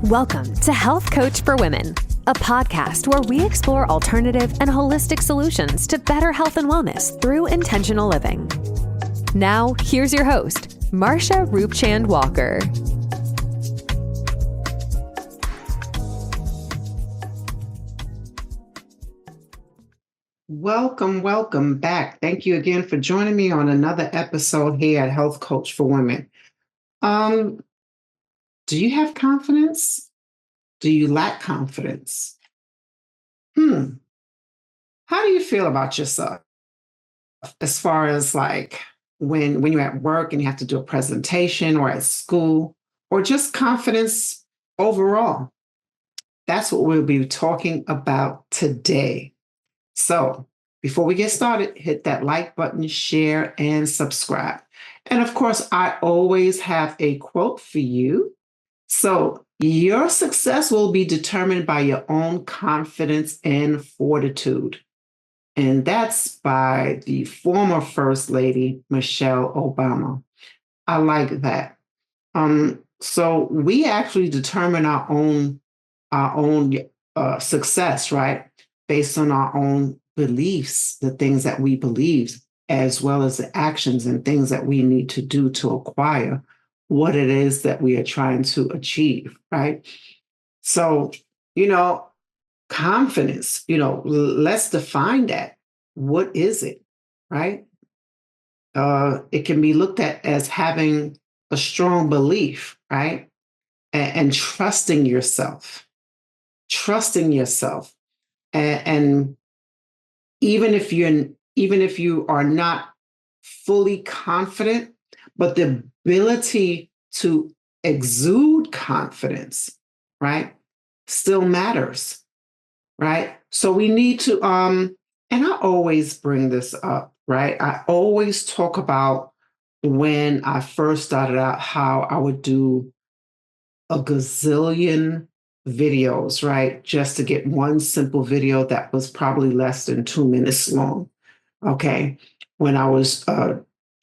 Welcome to Health Coach for Women, a podcast where we explore alternative and holistic solutions to better health and wellness through intentional living. Now, here's your host, Marsha Roopchand-Walker. Welcome back. Thank you again for joining me on another episode here at Health Coach for Women. Do you have confidence? Do you lack confidence? How do you feel about yourself as far as like when you're at work and you have to do a presentation or at school or just confidence overall? That's what we'll be talking about today. So before we get started, hit that like button, share, and subscribe. And of course, I always have a quote for you. So your success will be determined by your own confidence and fortitude. And that's by the former First Lady, Michelle Obama. I like that. So we actually determine our own success, right? Based on our own beliefs, the things that we believe, as well as the actions and things that we need to do to acquire what it is that we are trying to achieve, right? So, confidence, let's define that. What is it, right? It can be looked at as having a strong belief, right? And trusting yourself. And even if you are not fully confident, but the ability to exude confidence, right, still matters, right? So we need to, and I always bring this up, right? I always talk about when I first started out, how I would do a gazillion videos, right? Just to get one simple video that was probably less than 2 minutes long. Okay. When I was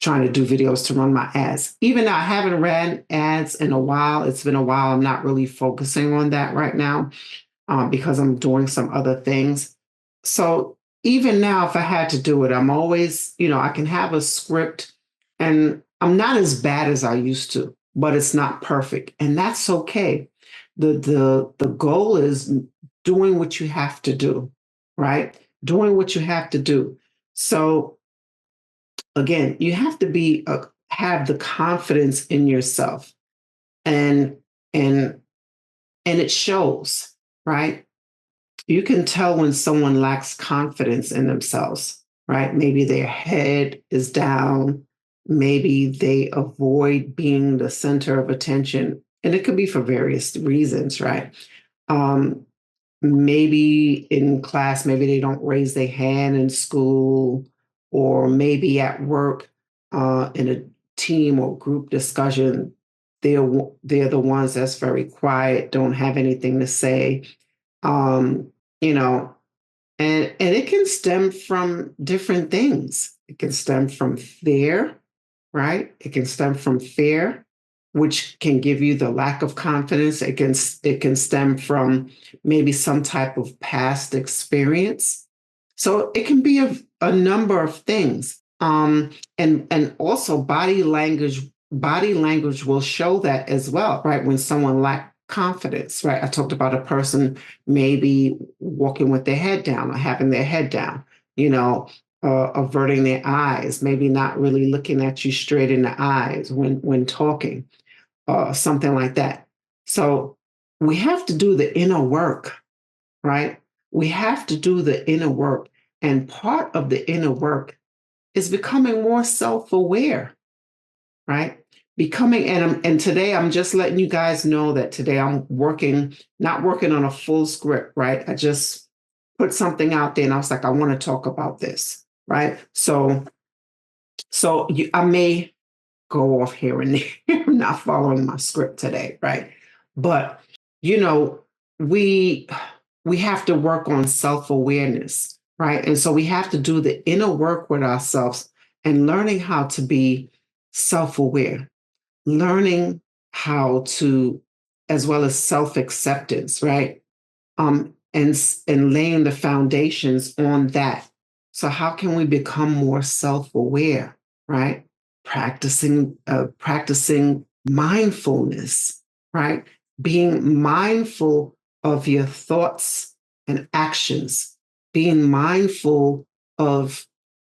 trying to do videos to run my ads. Even now, I haven't ran ads in a while. It's been a while. I'm not really focusing on that right now because I'm doing some other things. So even now, if I had to do it, I'm always, I can have a script and I'm not as bad as I used to, but it's not perfect. And that's okay. The goal is doing what you have to do, right? Doing what you have to do. So again, you have to have the confidence in yourself, and it shows, right? You can tell when someone lacks confidence in themselves, right? Maybe their head is down, maybe they avoid being the center of attention, and it could be for various reasons, right? Maybe in class, maybe they don't raise their hand in school, or maybe at work, in a team or group discussion, they're the ones that's very quiet, don't have anything to say, um, you know, and it can stem from different things. It can stem from fear, right? It can stem from fear, which can give you the lack of confidence. It can stem from maybe some type of past experience. So it can be a number of things. And also body language. Body language will show that as well, right? When someone lacks confidence, right? I talked about a person maybe walking with their head down or having their head down, averting their eyes, maybe not really looking at you straight in the eyes when talking, something like that. So we have to do the inner work, right? We have to do the inner work. And part of the inner work is becoming more self-aware, right? And today I'm just letting you guys know that today I'm not working on a full script, right? I just put something out there and I was like, I want to talk about this, right? So I may go off here and there. I'm not following my script today, right? But, we have to work on self-awareness, right? And so we have to do the inner work with ourselves and learning how to be self-aware, learning how to as well as self-acceptance, right? And laying the foundations on that. So how can we become more self-aware, right? Practicing mindfulness, right? Being mindful of your thoughts and actions, being mindful of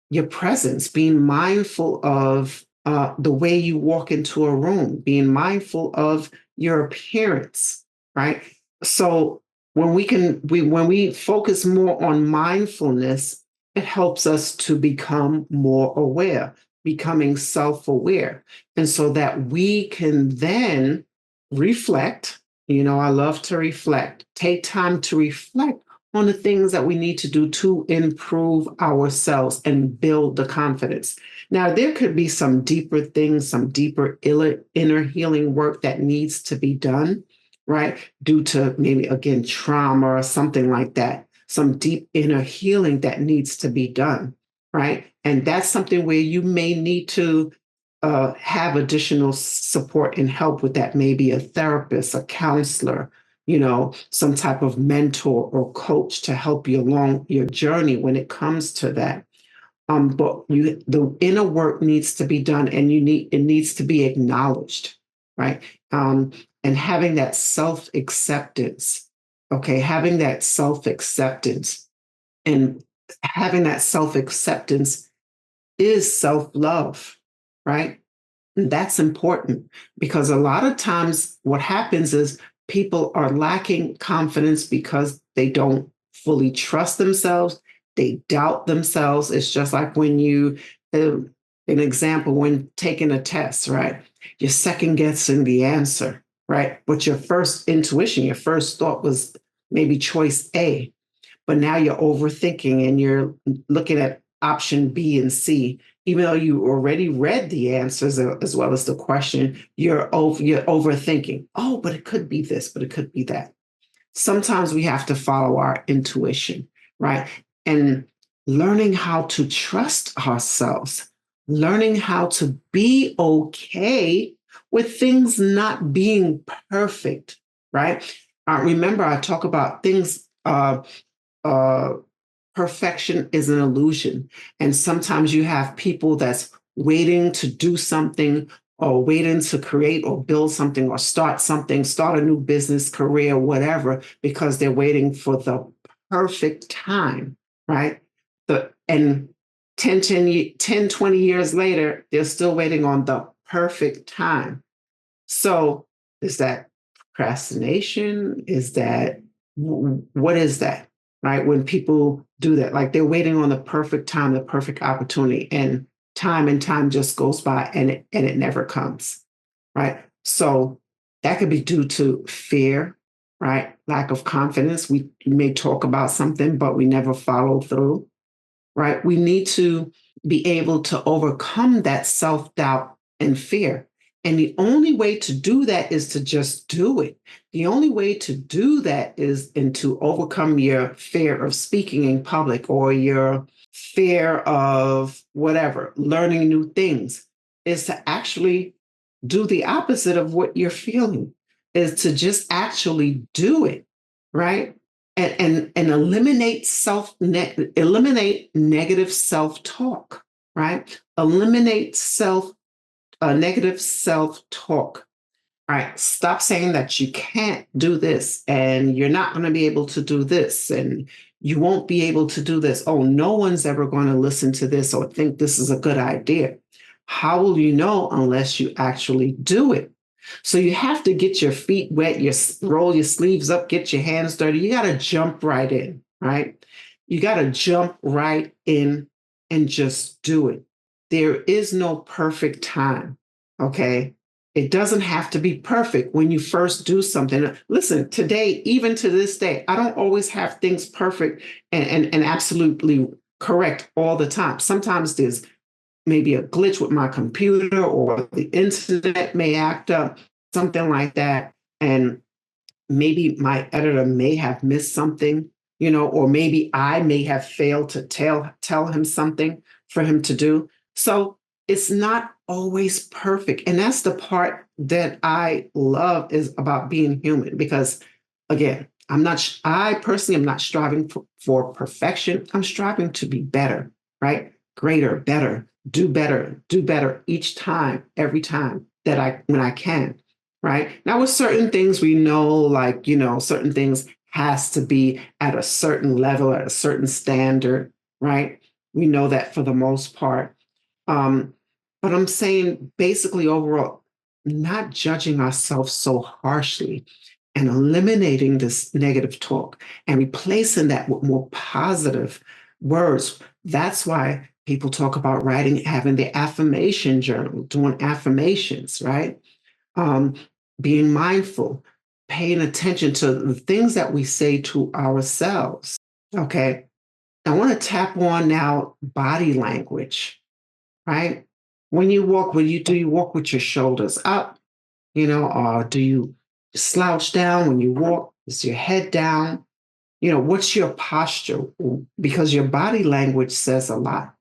your presence, being mindful of the way you walk into a room, being mindful of your appearance, right? So when we focus more on mindfulness, it helps us to become more aware, becoming self-aware. And so that we can then reflect. I love to reflect, take time to reflect on the things that we need to do to improve ourselves and build the confidence. Now, there could be some deeper things, some deeper inner healing work that needs to be done, right? Due to maybe, again, trauma or something like that, some deep inner healing that needs to be done, right? And that's something where you may need to have additional support and help with that, maybe a therapist, a counselor, some type of mentor or coach to help you along your journey when it comes to that. But the inner work needs to be done, and it needs to be acknowledged, right? And having that self acceptance, okay, having that self acceptance, and having that self acceptance is self love, right? And that's important because a lot of times what happens is people are lacking confidence because they don't fully trust themselves. They doubt themselves. It's just like when an example, when taking a test, right? You're second guessing the answer, right? But your first intuition, your first thought was maybe choice A, but now you're overthinking and you're looking at option B and C. Even though you already read the answers as well as the question, you're overthinking. Oh, but it could be this, but it could be that. Sometimes we have to follow our intuition, right? And learning how to trust ourselves, learning how to be okay with things not being perfect, right? Remember, I talk about things. Uh, Perfection is an illusion. And sometimes you have people that's waiting to do something or waiting to create or build something or start something, start a new business, career, whatever, because they're waiting for the perfect time, right? And 20 years later, they're still waiting on the perfect time. So is that procrastination? What is that? Right? When people do that, like they're waiting on the perfect time, the perfect opportunity, and time just goes by and it never comes. Right. So that could be due to fear, right? Lack of confidence. We may talk about something, but we never follow through. Right. We need to be able to overcome that self-doubt and fear. And the only way to do that is to just do it. The only way to do that is and to overcome your fear of speaking in public or your fear of whatever, learning new things, is to actually do the opposite of what you're feeling, is to just actually do it, right? And eliminate negative self-talk, right? Eliminate negative self-talk. All right, stop saying that you can't do this and you're not going to be able to do this and you won't be able to do this. Oh, no one's ever going to listen to this or think this is a good idea. How will you know unless you actually do it? So you have to get your feet wet, roll your sleeves up, get your hands dirty. You got to jump right in, right? You got to jump right in and just do it. There is no perfect time, okay? It doesn't have to be perfect when you first do something. Listen, today, even to this day, I don't always have things perfect and absolutely correct all the time. Sometimes there's maybe a glitch with my computer or the internet may act up, something like that. And maybe my editor may have missed something, or maybe I may have failed to tell him something for him to do. So it's not always perfect. And that's the part that I love is about being human because, again, I personally am not striving for perfection. I'm striving to be better, right? Greater, better, do better each time, every time when I can, right? Now, with certain things, we know, like, certain things has to be at a certain level, at a certain standard, right? We know that for the most part. Um, but I'm saying basically overall, not judging ourselves so harshly and eliminating this negative talk and replacing that with more positive words. That's why people talk about writing, having the affirmation journal, doing affirmations, right? Um, Being mindful, paying attention to the things that we say to ourselves. Okay. I want to tap on now body language, right? When you walk, do you walk with your shoulders up, or do you slouch down when you walk? Is your head down? What's your posture? Because your body language says a lot.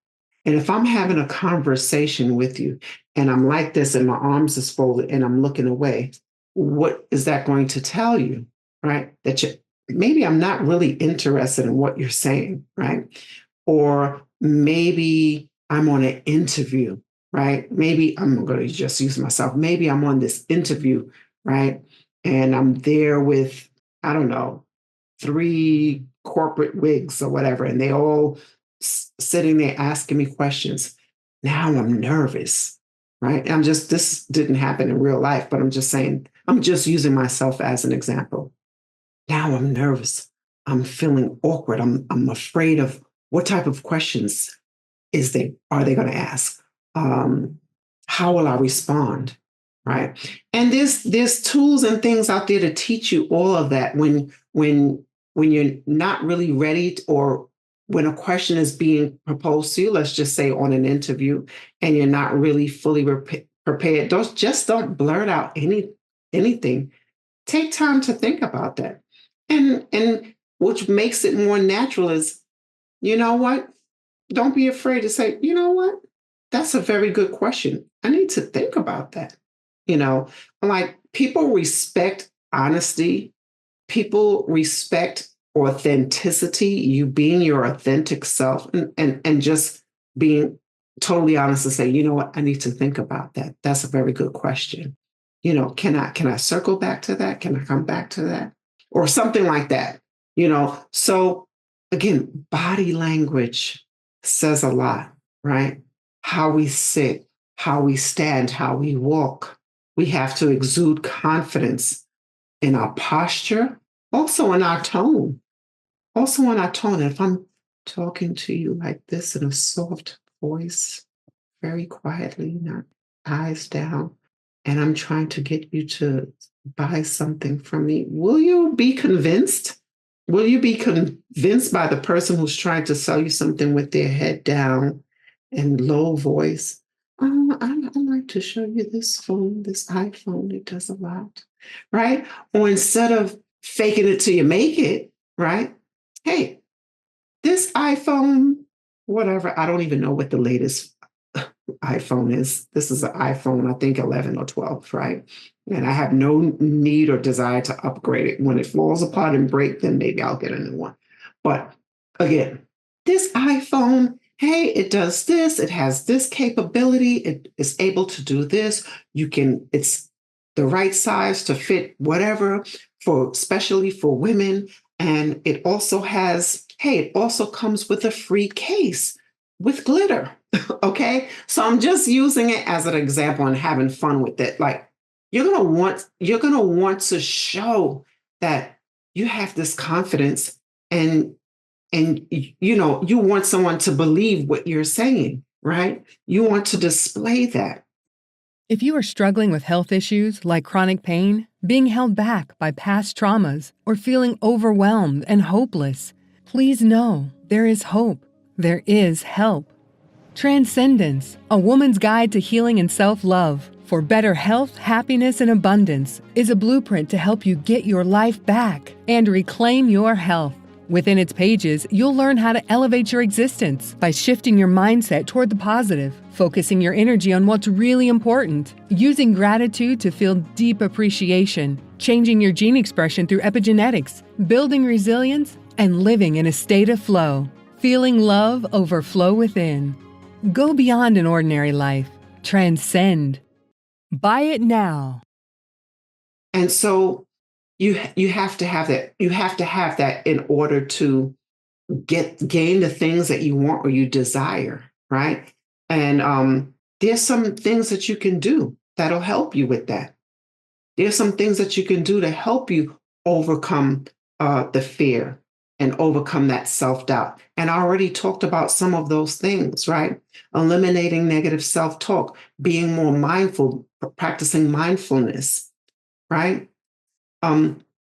And if I'm having a conversation with you and I'm like this and my arms is folded and I'm looking away, what is that going to tell you, right? Maybe I'm not really interested in what you're saying, right? Or maybe I'm on an interview, right? Maybe I'm going to just use myself. Maybe I'm on this interview, right? And I'm there with, I don't know, 3 corporate wigs or whatever, and they all sitting there asking me questions. Now I'm nervous, right? This didn't happen in real life, but I'm just saying, I'm just using myself as an example. Now I'm nervous. I'm feeling awkward. I'm afraid of what type of questions are they going to ask? How will I respond? Right. And there's tools and things out there to teach you all of that when you're not really ready or when a question is being proposed to you, let's just say on an interview, and you're not really fully prepared. Don't blurt out anything. Take time to think about that. And which makes it more natural is, you know what? Don't be afraid to say, you know what? That's a very good question. I need to think about that. Like, people respect honesty. People respect authenticity, you being your authentic self and just being totally honest and say, you know what, I need to think about that. That's a very good question. Can I circle back to that? Can I come back to that? Or something like that. So again, body language says a lot, right? How we sit, how we stand, how we walk. We have to exude confidence in our posture, also in our tone. Also in our tone. If I'm talking to you like this in a soft voice, very quietly, not eyes down, and I'm trying to get you to buy something from me, will you be convinced? Will you be convinced by the person who's trying to sell you something with their head down and low voice? I'd like to show you this phone, this iPhone. It does a lot, right? Or instead of faking it till you make it, right? Hey, this iPhone, whatever, I don't even know what the latest iPhone is. This is an iPhone, I think 11 or 12, right? And I have no need or desire to upgrade it. When it falls apart and breaks, then maybe I'll get a new one. But again, this iPhone, hey, it does this, it has this capability, it is able to do this. It's the right size to fit whatever, especially for women. And it also comes with a free case with glitter. Okay. So I'm just using it as an example and having fun with it. Like, you're going to want to show that you have this confidence and you want someone to believe what you're saying, right? You want to display that. If you are struggling with health issues like chronic pain, being held back by past traumas, or feeling overwhelmed and hopeless, please know there is hope. There is help. Transcendence, a woman's guide to healing and self-love for better health, happiness, and abundance, is a blueprint to help you get your life back and reclaim your health. Within its pages, you'll learn how to elevate your existence by shifting your mindset toward the positive, focusing your energy on what's really important, using gratitude to feel deep appreciation, changing your gene expression through epigenetics, building resilience, and living in a state of flow, feeling love overflow within. Go beyond an ordinary life. Transcend. Buy it now. And so you have to have that. You have to have that in order to gain the things that you want or you desire, right? And there's some things that you can do that'll help you with that. There's some things that you can do to help you overcome the fear and overcome that self-doubt. And I already talked about some of those things, right? Eliminating negative self-talk, being more mindful, practicing mindfulness, right?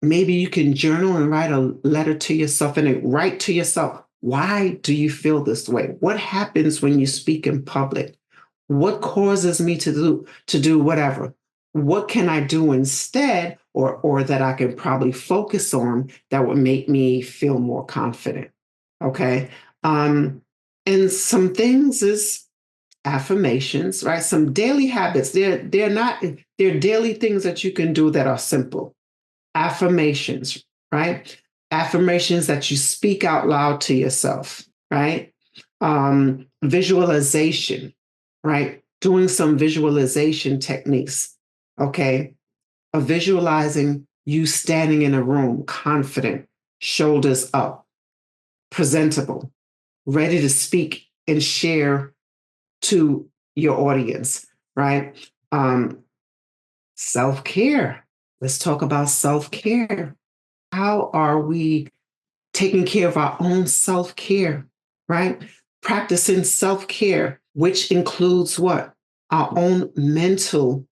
Maybe you can journal and write a letter to yourself and write to yourself, why do you feel this way? What happens when you speak in public? What causes me to do whatever? What can I do instead or that I can probably focus on that would make me feel more confident? Okay. And some things is affirmations, right? Some daily habits. They're daily things that you can do that are simple. Affirmations, right? Affirmations that you speak out loud to yourself, right? Visualization, right? Doing some visualization techniques, okay? Of visualizing you standing in a room, confident, shoulders up, presentable, ready to speak and share to your audience, right? Self-care. Let's talk about self-care. How are we taking care of our own self-care, right? Practicing self-care, which includes what? Our own mental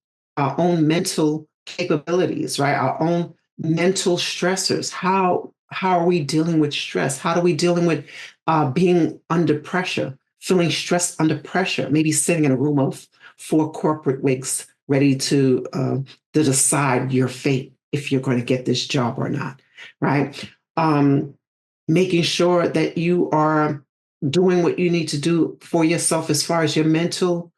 capabilities, right? Our own mental stressors. How are we dealing with stress? How are we dealing with being under pressure, feeling stressed under pressure, maybe sitting in a room of 4 corporate wigs ready to decide your fate if you're going to get this job or not, right? Making sure that you are doing what you need to do for yourself as far as your mental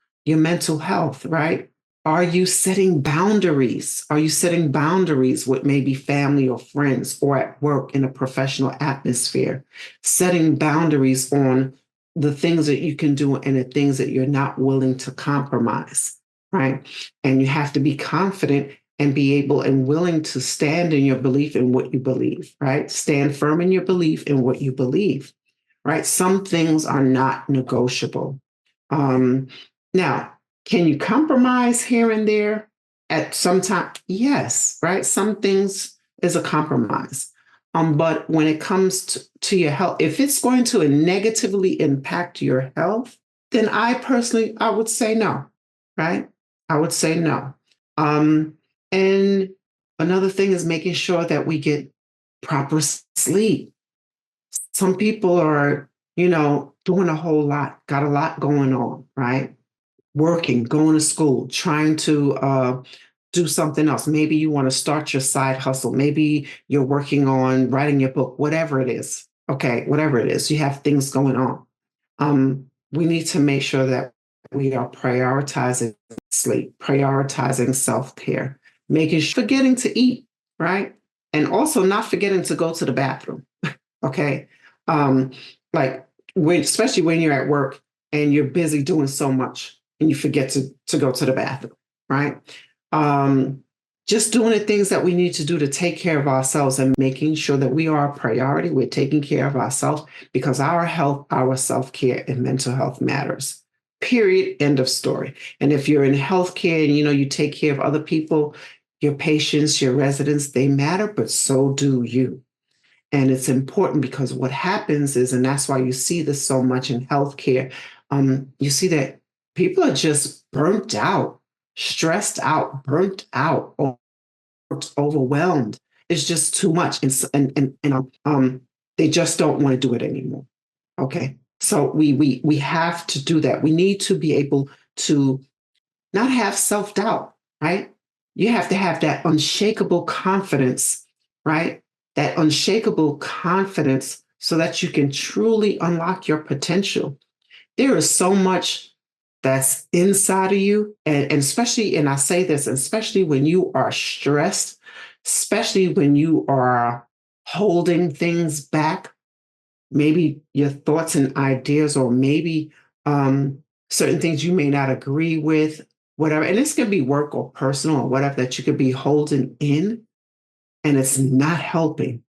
health, right? Are you setting boundaries? Are you setting boundaries with maybe family or friends or at work in a professional atmosphere? Setting boundaries on the things that you can do and the things that you're not willing to compromise, right? And you have to be confident and be able and willing to stand in your belief in what you believe, right? Stand firm in your belief in what you believe, right? Some things are not negotiable. Now, can you compromise here and there at some time? Yes, right? Some things is a compromise. But when it comes to your health, if it's going to negatively impact your health, then I would say no, right? I would say no. And another thing is making sure that we get proper sleep. Some people are, doing a whole lot, got a lot going on, right? Working, going to school, trying to do something else. Maybe you want to start your side hustle. Maybe you're working on writing your book, whatever it is. Okay, whatever it is, you have things going on. We need to make sure that we are prioritizing sleep, prioritizing self-care, forgetting to eat, right? And also not forgetting to go to the bathroom. Okay. Like especially when you're at work and you're busy doing so much and you forget to go to the bathroom, right? Just doing the things that we need to do to take care of ourselves and making sure that we are a priority. We're taking care of ourselves because our health, our self-care, and mental health matters. Period. End of story. And if you're in healthcare and you take care of other people, your patients, your residents, they matter, but so do you. And it's important because what happens is, and that's why you see this so much in healthcare, you see that people are just burnt out, stressed out, burnt out, overwhelmed. It's just too much. And they just don't want to do it anymore. Okay. So we have to do that. We need to be able to not have self-doubt, right? You have to have that unshakable confidence, right? that unshakable confidence so that you can truly unlock your potential. There is so much that's inside of you. And especially, and I say this, especially when you are stressed, especially when you are holding things back, maybe your thoughts and ideas, or maybe um, certain things you may not agree with, whatever. And this could be work or personal or whatever that you could be holding in, and it's not helping,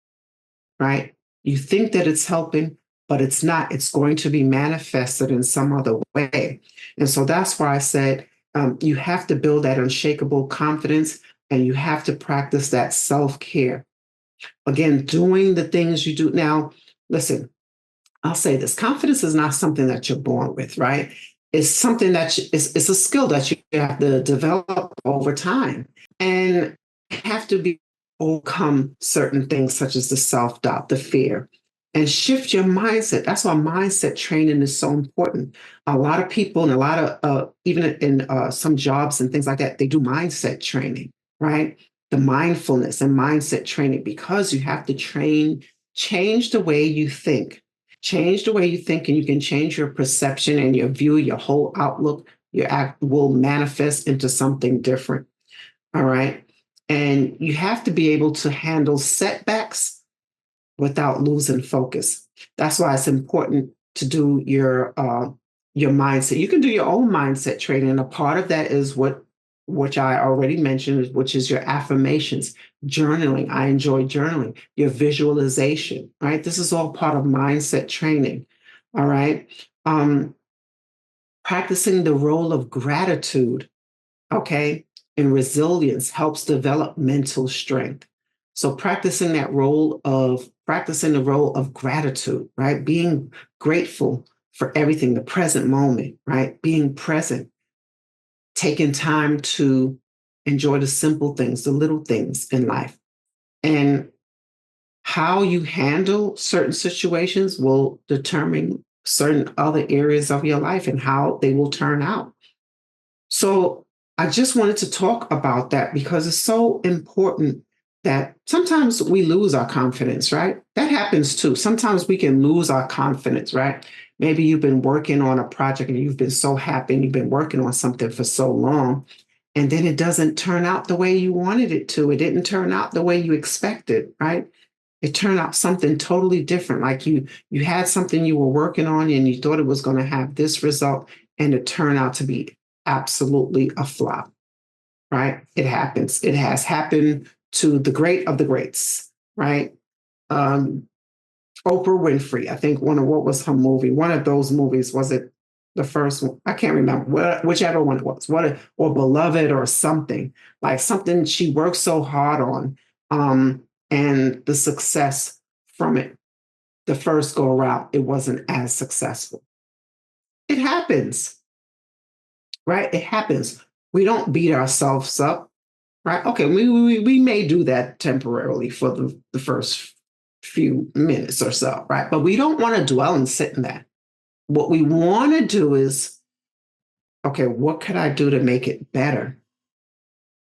right? You think that it's helping, but it's not. It's going to be manifested in some other way. And so that's why I said you have to build that unshakable confidence, and you have to practice that self care. Again, doing the things you do. Now, listen, I'll say this: confidence is not something that you're born with, right? It's something that it's a skill that you have to develop over time, and have to be overcome certain things such as the self-doubt, the fear, and shift your mindset. That's why mindset training is so important. A lot of people, and a lot of even in some jobs and things like that, they do mindset training, right? The mindfulness and mindset training, because you have to change the way you think. Change the way you think, and you can change your perception and your view, your whole outlook. Your act will manifest into something different. All right. And you have to be able to handle setbacks without losing focus. That's why it's important to do your mindset. You can do your own mindset training. And a part of that is which I already mentioned, which is your affirmations, journaling. I enjoy journaling, your visualization, right? This is all part of mindset training. All right. Um, Practicing the role of gratitude, okay, and resilience helps develop mental strength. So practicing the role of gratitude, right? Being grateful for everything, the present moment, right? Being present, taking time to enjoy the simple things, the little things in life. And how you handle certain situations will determine certain other areas of your life and how they will turn out. So I just wanted to talk about that because it's so important that sometimes we lose our confidence, right? That happens too. Sometimes we can lose our confidence, right? Maybe you've been working on a project and you've been so happy and you've been working on something for so long, and then it doesn't turn out the way you wanted it to. It didn't turn out the way you expected, right? It turned out something totally different. Like you had something you were working on and you thought it was going to have this result, and it turned out to be absolutely a flop, right? It happens. It has happened to the great of the greats, right? Um, Oprah Winfrey, I think what was her movie? One of those movies, was it the first one? I can't remember, whichever one it was, or Beloved or something, like something she worked so hard on, and the success from it, the first go around, it wasn't as successful. It happens, right? It happens. We don't beat ourselves up, right? Okay, we may do that temporarily for the first few minutes or so, right? But we don't want to dwell and sit in that. What we want to do is, okay, what could I do to make it better?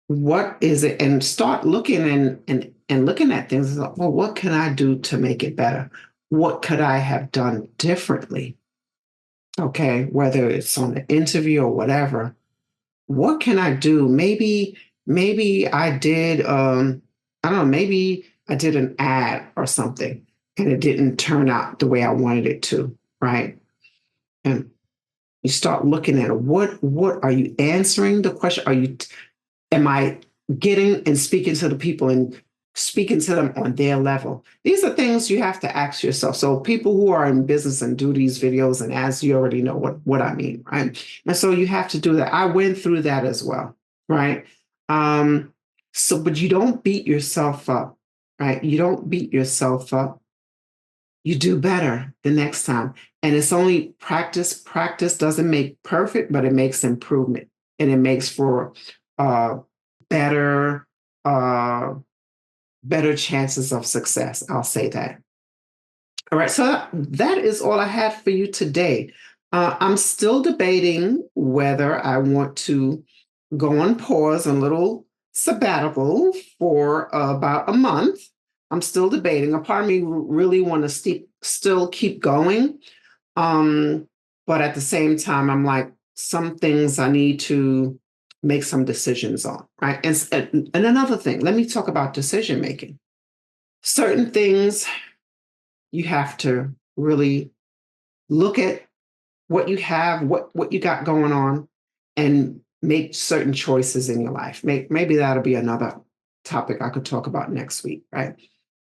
What is it? And start looking and looking at things. Like, well, what can I do to make it better? What could I have done differently? Okay, whether it's on the interview or whatever, what can I do? Maybe I did I don't know, maybe I did an ad or something and it didn't turn out the way I wanted it to, right? And you start looking at it. What are you answering the question? Am I getting and speaking to the people and speaking to them on their level? These are things you have to ask yourself. So people who are in business and do these videos and ads, you already know what I mean, right? And so you have to do that. I went through that as well, right? But you don't beat yourself up, right? You don't beat yourself up. You do better the next time. And it's only practice. Practice doesn't make perfect, but it makes improvement, and it makes for uh, better uh, better chances of success. I'll say that. All right, so that is all I have for you today. I'm still debating whether I want to go on pause, a little sabbatical for about a month. I'm still debating. A part of me really want to still keep going. But at the same time, I'm like, some things I need to make some decisions on, right? And another thing, let me talk about decision making. Certain things you have to really look at what you have, what you got going on, and make certain choices in your life. Maybe that'll be another topic I could talk about next week, right?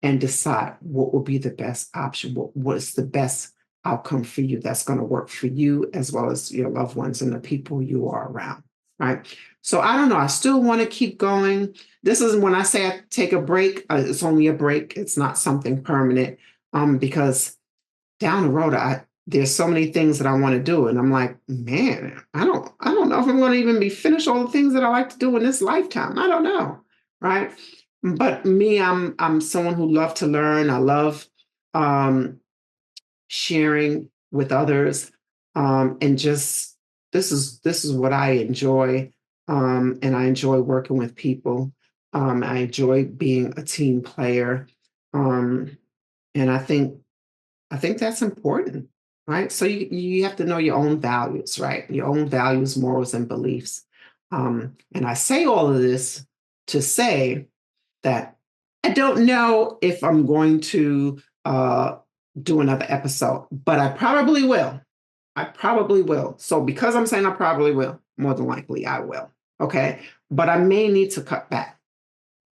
And decide what will be the best option, what is the best outcome for you that's going to work for you as well as your loved ones and the people you are around, right? So I don't know. I still want to keep going. This is when I say I take a break, it's only a break. It's not something permanent, because down the road, there's so many things that I want to do. And I'm like, man, I don't know if I'm going to even be finished all the things that I like to do in this lifetime. I don't know. Right. But me, I'm someone who loves to learn. I love sharing with others. And just this is what I enjoy. And I enjoy working with people. I enjoy being a team player. And I think that's important, right? So you have to know your own values, right? Your own values, morals, and beliefs. And I say all of this to say that I don't know if I'm going to do another episode, but I probably will. I probably will. So because I'm saying I probably will, more than likely I will. Okay. But I may need to cut back.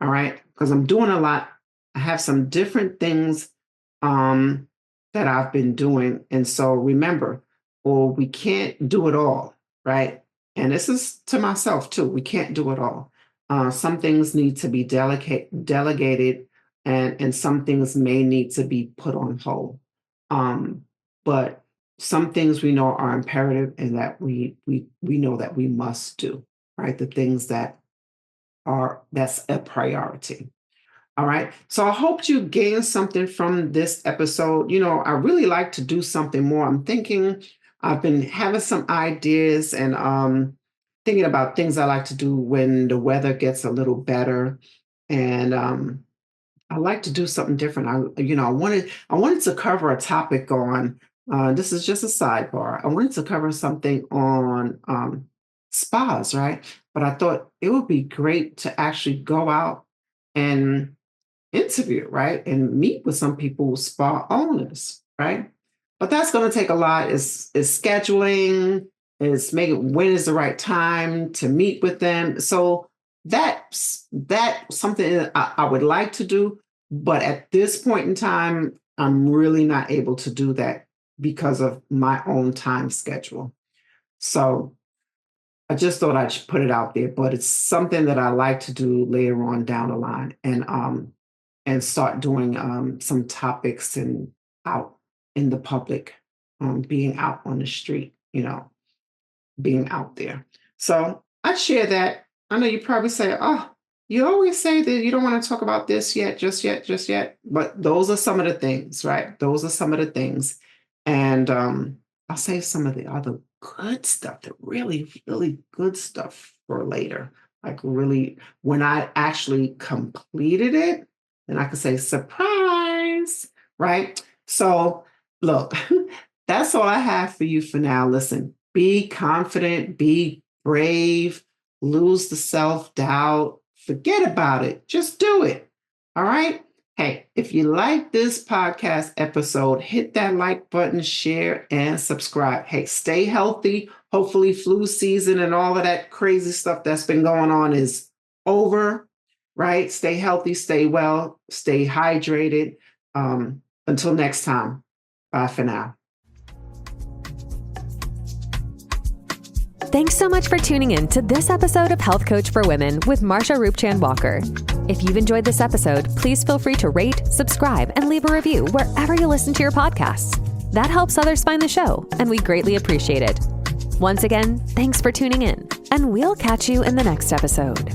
All right. Because I'm doing a lot. I have some different things that I've been doing. And so remember, we can't do it all, right? And this is to myself too. We can't do it all. Some things need to be delegated, and some things may need to be put on hold. But some things we know are imperative and that we know that we must do, right? The things that's a priority. All right. So I hope you gained something from this episode. I really like to do something more. I've been having some ideas and thinking about things I like to do when the weather gets a little better. And I like to do something different. I wanted to cover a topic on, this is just a sidebar. I wanted to cover something on spas, right? But I thought it would be great to actually go out and interview, right? And meet with some people, spa owners, right? But that's going to take a lot. Is scheduling, is making when is the right time to meet with them. So that's something that I would like to do. But at this point in time, I'm really not able to do that because of my own time schedule. So I just thought I'd put it out there, but it's something that I like to do later on down the line. And start doing some topics and out in the public, being out on the street, being out there. So I'd share that. I know you probably say, oh, you always say that you don't want to talk about this yet, just yet. But those are some of the things, right? Those are some of the things. And I'll save some of the other good stuff, the really, really good stuff for later. Like really, when I actually completed it, and I could say, surprise, right? So look, that's all I have for you for now. Listen, be confident, be brave, lose the self-doubt, forget about it. Just do it. All right? Hey, if you like this podcast episode, hit that like button, share, and subscribe. Hey, stay healthy. Hopefully flu season and all of that crazy stuff that's been going on is over. Right? Stay healthy, stay well, stay hydrated. Until next time, bye for now. Thanks so much for tuning in to this episode of Health Coach for Women with Marsha Roopchand-Walker. If you've enjoyed this episode, please feel free to rate, subscribe, and leave a review wherever you listen to your podcasts. That helps others find the show, and we greatly appreciate it. Once again, thanks for tuning in, and we'll catch you in the next episode.